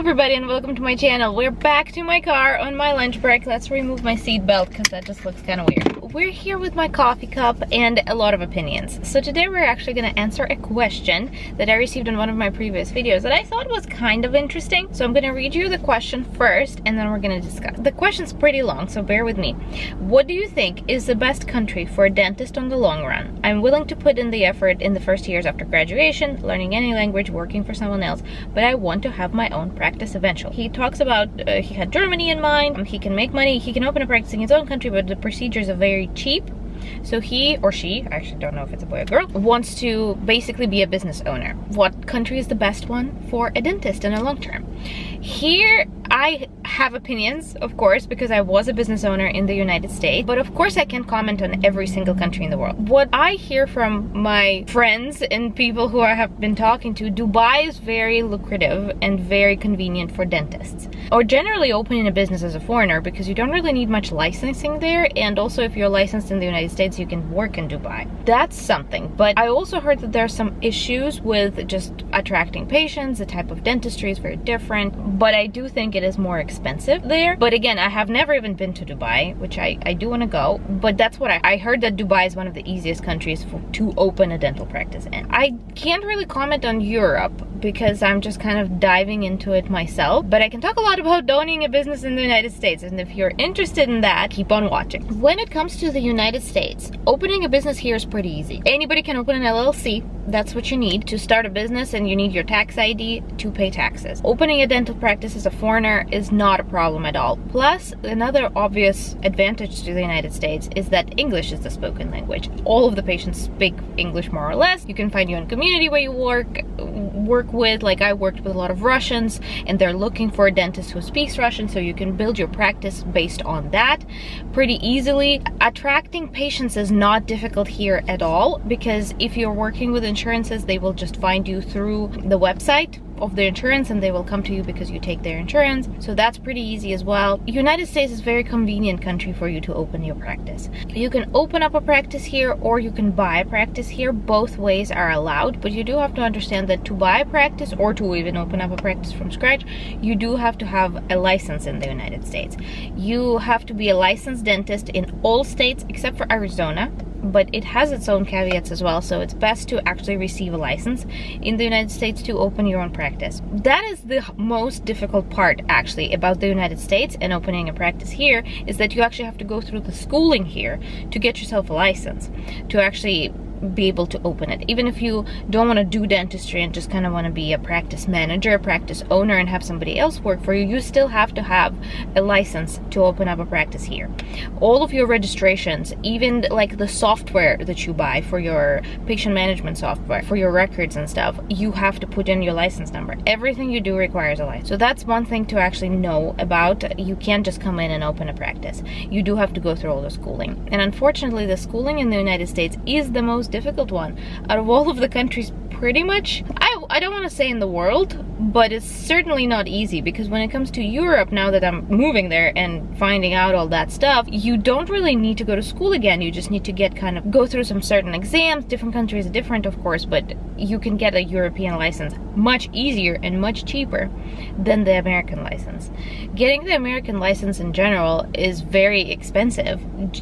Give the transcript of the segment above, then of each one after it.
everybody and welcome to my channel. We're back to my car on my lunch break. Let's remove my seat belt because that just looks kind of weird. We're here with my coffee cup and a lot of opinions. So today we're actually going to answer a question that I received in one of my previous videos that I thought was kind of interesting. So I'm going to read you the question first and then we're going to discuss. The question's pretty long, so bear with me. What do you think is the best country for a dentist on the long run? I'm willing to put in the effort in the first years after graduation, learning any language, working for someone else, but I want to have my own practice eventually. He talks about he had Germany in mind. He can make money, he can open a practice in his own country, but the procedures are very cheap. So he or she, I actually don't know if it's a boy or girl, wants to basically be a business owner. What country is the best one for a dentist in the long term? Here I have opinions, of course, because I was a business owner in the United States, but of course I can't comment on every single country in the world. What I hear from my friends and people who I have been talking to, Dubai is very lucrative and very convenient for dentists, or generally opening a business as a foreigner, because you don't really need much licensing there, and also if you're licensed in the United States you can work in Dubai. That's something. But I also heard that there are some issues with just attracting patients. The type of dentistry is very different, but I do think it is more expensive there. But again, I have never even been to Dubai, which I do want to go, but that's what I heard, that Dubai is one of the easiest countries to open a dental practice in. I can't really comment on Europe because I'm just kind of diving into it myself, but I can talk a lot about owning a business in the United States, and if you're interested in that, keep on watching. When it comes to the United States, opening a business here is pretty easy. Anybody can open an LLC. That's what you need to start a business, and you need your tax ID to pay taxes. Opening a dental practice as a foreigner is not a problem at all. Plus, another obvious advantage to the United States is that English is the spoken language. All of the patients speak English more or less. You can find your own community where you work with, like I worked with a lot of Russians, and they're looking for a dentist who speaks Russian, so you can build your practice based on that pretty easily. Attracting patients is not difficult here at all, because if you're working with insurances, they will just find you through the website of the insurance and they will come to you because you take their insurance. So that's pretty easy as well. United States is a very convenient country for you to open your practice. You can open up a practice here or you can buy a practice here. Both ways are allowed, but you do have to understand that to buy a practice or to even open up a practice from scratch, you do have to have a license in the United States. You have to be a licensed dentist in all states except for Arizona, but it has its own caveats as well, so it's best to actually receive a license in the United States to open your own practice. That is the most difficult part actually about the United States and opening a practice here, is that you actually have to go through the schooling here to get yourself a license, to actually be able to open it. Even if you don't want to do dentistry and just kind of want to be a practice manager, a practice owner, and have somebody else work for you, you still have to have a license to open up a practice here. All of your registrations, even like the software that you buy for your patient management software, for your records and stuff, you have to put in your license number. Everything you do requires a license. So that's one thing to actually know about. You can't just come in and open a practice. You do have to go through all the schooling. And unfortunately, the schooling in the United States is the most difficult one out of all of the countries, pretty much. I don't want to say in the world, but it's certainly not easy, because when it comes to Europe, now that I'm moving there and finding out all that stuff, you don't really need to go to school again. You just need to go through some certain exams. Different countries are different, of course, but you can get a European license much easier and much cheaper than the American license. Getting the American license in general is very expensive.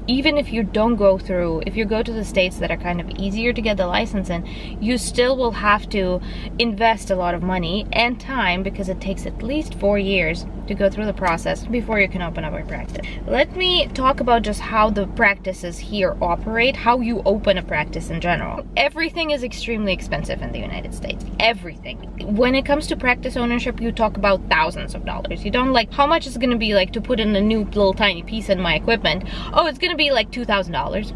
Even if you don't go through, if you go to the states that are kind of easier to get the license in, you still will have to invest a lot of money and time, because it takes at least 4 years to go through the process before you can open up a practice. Let me talk about just how the practices here operate, how you open a practice in general. Everything is extremely expensive in the United States. Everything. When it comes to practice ownership, you talk about thousands of dollars. You don't like, how much is it going to be like to put in a new little tiny piece in my equipment? Oh, it's going to be like $2,000.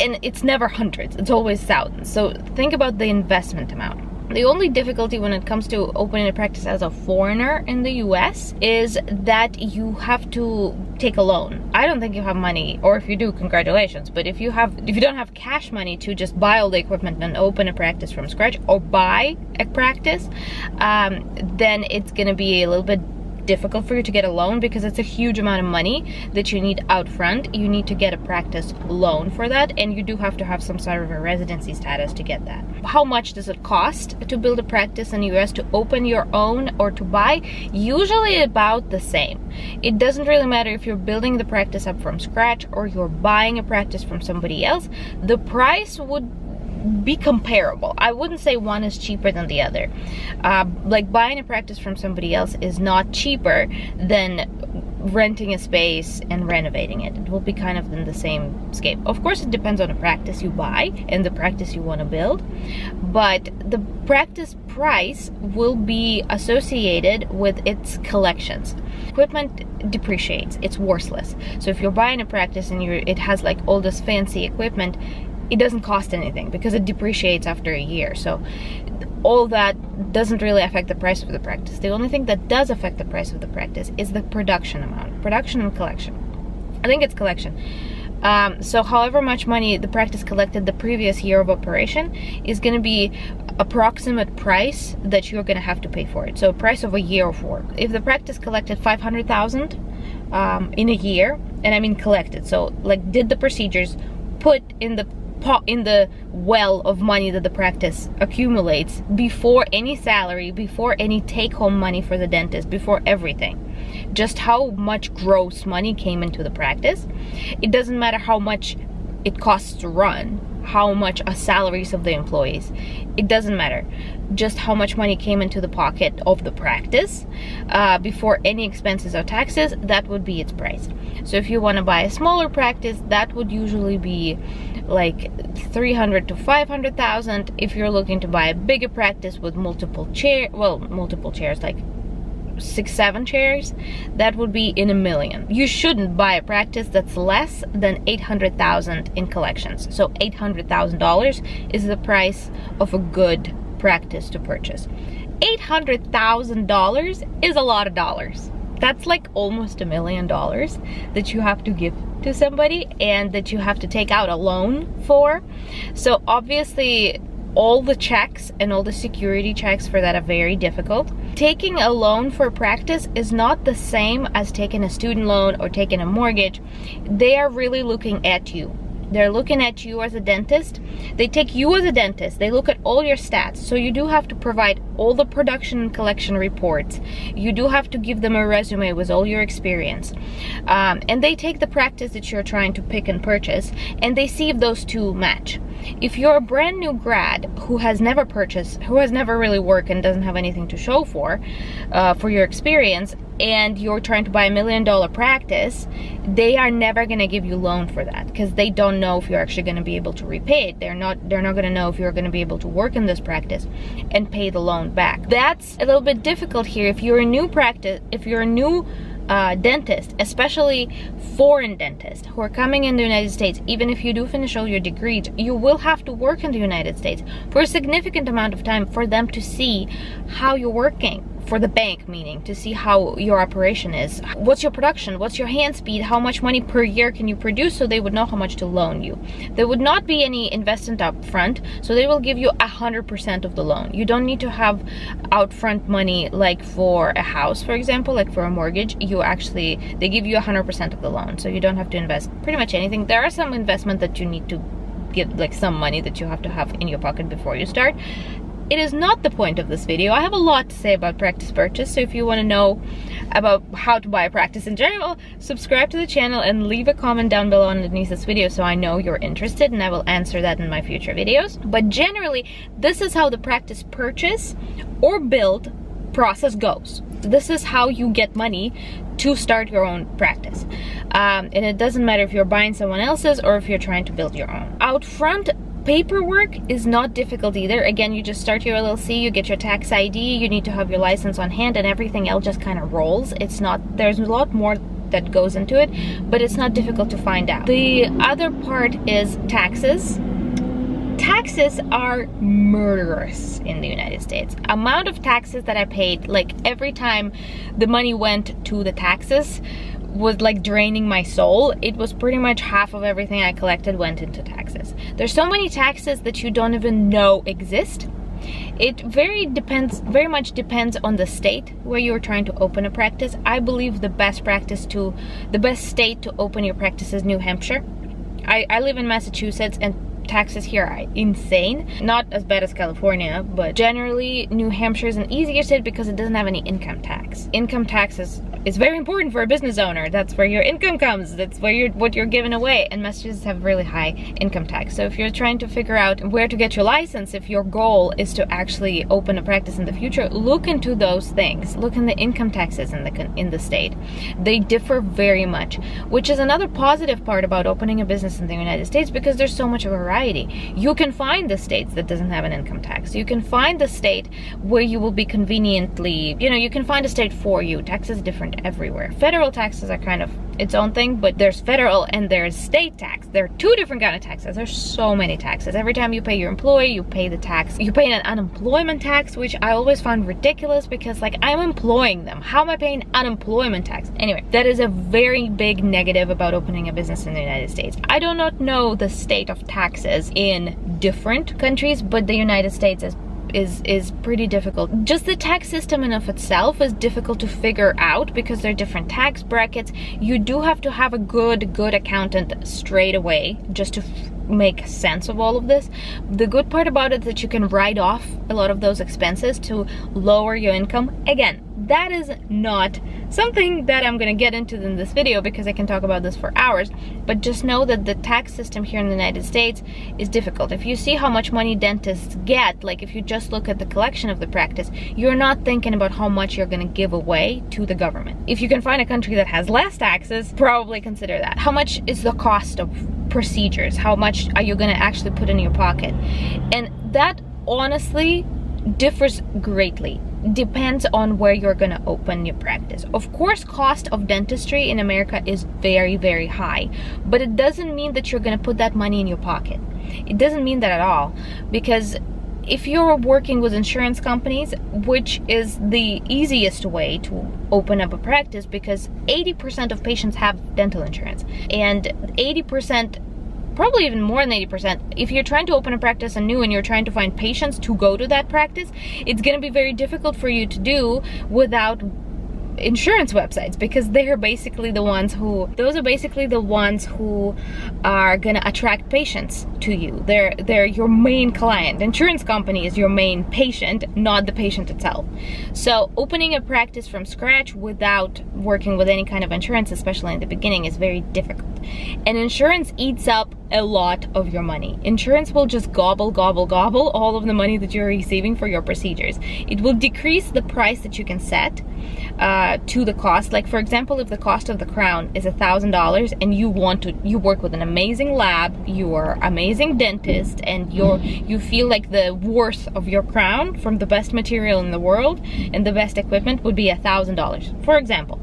And it's never hundreds, it's always thousands. So think about the investment amount. The only difficulty when it comes to opening a practice as a foreigner in the US is that you have to take a loan. I don't think you have money, or if you do, congratulations, but if you don't have cash money to just buy all the equipment and open a practice from scratch, or buy a practice, then it's gonna be a little bit difficult for you to get a loan because it's a huge amount of money that you need out front. You need to get a practice loan for that, and you do have to have some sort of a residency status to get that. How much does it cost to build a practice in the US, to open your own or to buy? Usually about the same. It doesn't really matter if you're building the practice up from scratch or you're buying a practice from somebody else. The price would be comparable. I wouldn't say one is cheaper than the other. Like buying a practice from somebody else is not cheaper than renting a space and renovating it. It will be kind of in the same scale. Of course, it depends on the practice you buy and the practice you want to build, but the practice price will be associated with its collections. Equipment depreciates, it's worthless. So if you're buying a practice and it has like all this fancy equipment, it doesn't cost anything because it depreciates after a year. So all that doesn't really affect the price of the practice. The only thing that does affect the price of the practice is the production amount, production and collection. I think it's collection. So however much money the practice collected the previous year of operation is going to be approximate price that you're going to have to pay for it. So price of a year of work. If the practice collected 500,000 in a year, and I mean collected, so like did the procedures, put in the well of money that the practice accumulates before any salary, before any take-home money for the dentist, before everything, just how much gross money came into the practice. It doesn't matter how much it costs to run, how much are salaries of the employees, it doesn't matter, just how much money came into the pocket of the practice before any expenses or taxes. That would be its price. So if you want to buy a smaller practice, that would usually be like 300 to 500,000. If you're looking to buy a bigger practice with multiple chairs, like 6-7 chairs, that would be in $1 million. You shouldn't buy a practice that's less than 800,000 in collections. So $800,000 is the price of a good practice to purchase. $800,000 is a lot of dollars. That's like almost $1 million that you have to give to somebody and that you have to take out a loan for. So obviously all the checks and all the security checks for that are very difficult. Taking a loan for practice is not the same as taking a student loan or taking a mortgage. They are really looking at you. They're looking at you as a dentist. They take you as a dentist. They look at all your stats. So you do have to provide all the production and collection reports. You do have to give them a resume with all your experience. And they take the practice that you're trying to pick and purchase, and they see if those two match. If you're a brand new grad who has never purchased, who has never really worked and doesn't have anything to show for your experience, and you're trying to buy $1 million practice, they are never going to give you a loan for that because they don't know if you're actually going to be able to repay it. They're not going to know if you're going to be able to work in this practice and pay the loan back. That's a little bit difficult here. If you're a new practice, if you're a new dentist, especially foreign dentists who are coming in the United States, even if you do finish all your degrees, you will have to work in the United States for a significant amount of time for them to see how you're working. For the bank, meaning to see how your operation is. What's your production? What's your hand speed? How much money per year can you produce? So they would know how much to loan you. There would not be any investment up front, so they will give you 100% of the loan. You don't need to have out front money like for a house, for example, like for a mortgage. They give you 100% of the loan, so you don't have to invest pretty much anything. There are some investment that you need to give, like some money that you have to have in your pocket before you start. It is not the point of this video. I have a lot to say about practice purchase, so if you want to know about how to buy a practice in general, subscribe to the channel and leave a comment down below underneath this video so I know you're interested, and I will answer that in my future videos. But generally, this is how the practice purchase or build process goes. This is how you get money to start your own practice. And it doesn't matter if you're buying someone else's or if you're trying to build your own. Out front, paperwork is not difficult either. Again, you just start your LLC, you get your tax ID, you need to have your license on hand, and everything else just kind of rolls. It's not, there's a lot more that goes into it, but it's not difficult to find out. The other part is taxes. Taxes are murderous in the United States. Amount of taxes that I paid, like every time the money went to the taxes, was like draining my soul. It was pretty much half of everything I collected went into taxes. There's so many taxes that you don't even know exist. It very much depends on the state where you're trying to open a practice. I believe the best state to open your practice is New Hampshire. I live in Massachusetts, and taxes here are insane. Not as bad as California, but generally New Hampshire is an easier state because it doesn't have any income tax. Income tax is very important for a business owner. That's where your income comes. That's where what you're giving away. And Massachusetts have really high income tax. So if you're trying to figure out where to get your license, if your goal is to actually open a practice in the future, look into those things. Look in the income taxes in the state. They differ very much, which is another positive part about opening a business in the United States, because there's so much variety. You can find the states that doesn't have an income tax. You can find the state where you will be conveniently, you can find a state for you. Tax is different everywhere. Federal taxes are kind of its own thing, but there's federal and there's state tax. There are two different kind of taxes. There's so many taxes. Every time you pay your employee, you pay the tax. You pay an unemployment tax, which I always found ridiculous, because like, I'm employing them. How am I paying unemployment tax? Anyway, that is a very big negative about opening a business in the United States. I do not know the state of taxes in different countries, but the United States is pretty difficult. Just the tax system in of itself is difficult to figure out because there are different tax brackets. You do have to have a good accountant straight away just to make sense of all of this. The good part about it is that you can write off a lot of those expenses to lower your income. Again, that is not something that I'm gonna get into in this video because I can talk about this for hours, but just know that the tax system here in the United States is difficult. If you see how much money dentists get, like if you just look at the collection of the practice, you're not thinking about how much you're gonna give away to the government. If you can find a country that has less taxes, probably consider that. How much is the cost of procedures? How much are you gonna actually put in your pocket? And that honestly differs greatly. Depends on where you're gonna open your practice. Of course, cost of dentistry in America is very, very high, but it doesn't mean that you're gonna put that money in your pocket. It doesn't mean that at all, because if you're working with insurance companies, which is the easiest way to open up a practice, because 80% of patients have dental insurance, and 80%, probably even more than 80%, if you're trying to open a practice anew and you're trying to find patients to go to that practice, it's going to be very difficult for you to do without insurance websites, because they're basically the ones who, those are basically the ones who are gonna attract patients to you. They're your main client. The insurance company is your main patient, not the patient itself. So opening a practice from scratch without working with any kind of insurance, especially in the beginning, is very difficult. And insurance eats up a lot of your money. Insurance will just gobble all of the money that you're receiving for your procedures. It will decrease the price that you can set to the cost. Like for example, if the cost of the crown is $1,000 and you work with an amazing lab, you are amazing dentist, and you feel like the worth of your crown from the best material in the world and the best equipment would be $1,000, for example.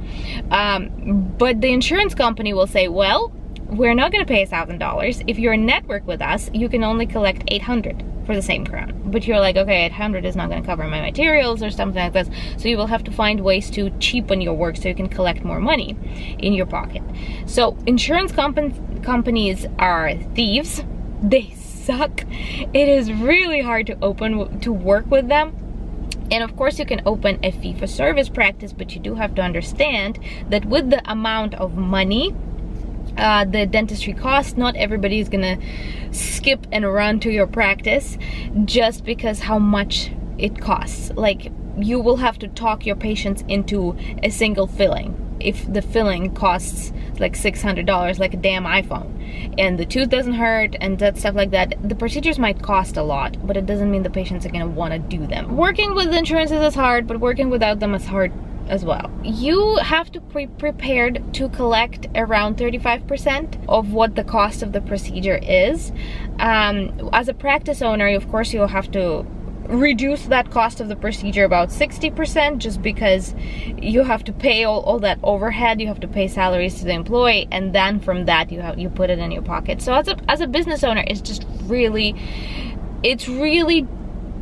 But the insurance company will say, well, we're not going to pay $1,000. If you're in network with us, you can only collect $800 for the same crown. But you're like, okay, $800 is not going to cover my materials or something like this. So you will have to find ways to cheapen your work so you can collect more money in your pocket. So insurance companies are thieves. They suck. It is really hard to work with them. And of course you can open a fee-for-service practice, but you do have to understand that with the amount of money the dentistry costs, not everybody is gonna skip and run to your practice just because how much it costs. Like, you will have to talk your patients into a single filling. If the filling costs like $600, like a damn iPhone, and the tooth doesn't hurt and that stuff like that, the procedures might cost a lot, but it doesn't mean the patients are gonna want to do them. Working with insurances is hard, but working without them is hard as well. You have to be prepared to collect around 35% of what the cost of the procedure is. As a practice owner, of course, you'll have to reduce that cost of the procedure about 60%, just because you have to pay all that overhead, you have to pay salaries to the employee, and then from that you put it in your pocket. So as a business owner, it's really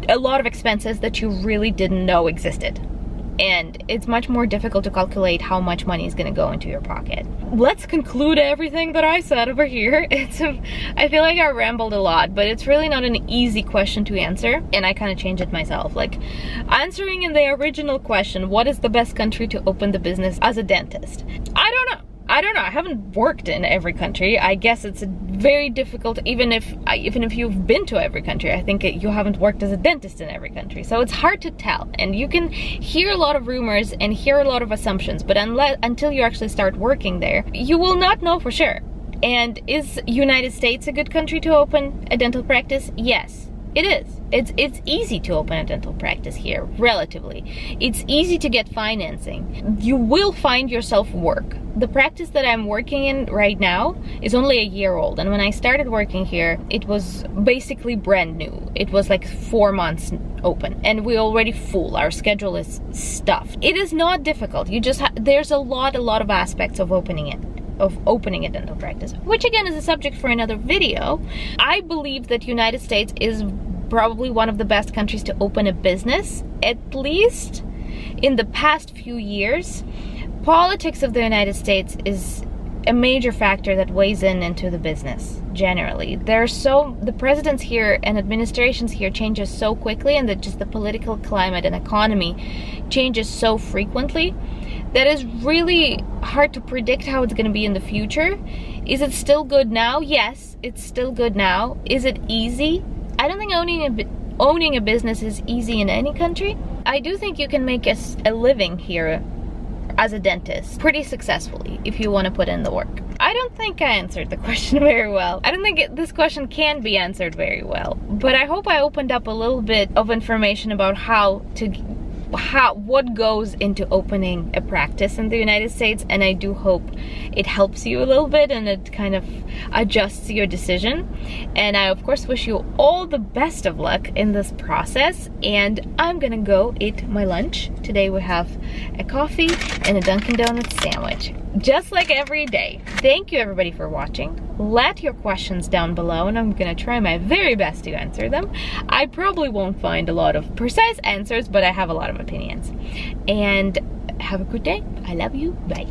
a lot of expenses that you really didn't know existed. and it's much more difficult to calculate how much money is going to go into your pocket. Let's conclude everything that I said over here. I feel like I rambled a lot, but it's really not an easy question to answer, and I kind of changed it myself. Like, answering in the original question, what is the best country to open the business as a dentist? I don't know. I haven't worked in every country. I guess it's very difficult, even if you've been to every country. I think you haven't worked as a dentist in every country. So it's hard to tell. And you can hear a lot of rumors and hear a lot of assumptions, but until you actually start working there, you will not know for sure. And is United States a good country to open a dental practice? Yes. It is. It's easy to open a dental practice here, relatively. It's easy to get financing. You will find yourself work. The practice that I'm working in right now is only a year old, and when I started working here, it was basically brand new. It was like 4 months open, and we're already full. Our schedule is stuffed. It is not difficult. You just there's a lot of aspects of opening a dental practice, which again is a subject for another video. I believe that United States is probably one of the best countries to open a business, at least in the past few years. Politics of the United States is a major factor that weighs into the business generally. The presidents here and administrations here changes so quickly, and that just the political climate and economy changes so frequently that is really hard to predict how it's going to be in the future. Is it still good now? Yes, it's still good now. Is it easy? I don't think owning a business is easy in any country. I do think you can make a living here as a dentist pretty successfully if you want to put in the work. I don't think I answered the question very well. I don't think this question can be answered very well, but I hope I opened up a little bit of information about what goes into opening a practice in the United States, and I do hope it helps you a little bit and it kind of adjusts your decision. And I of course wish you all the best of luck in this process, and I'm gonna go eat my lunch. Today we have a coffee and a Dunkin' Donuts sandwich, just like every day. Thank you everybody for watching. Let your questions down below and I'm gonna try my very best to answer them. I probably won't find a lot of precise answers, but I have a lot of opinions. And have a good day. I love you. Bye.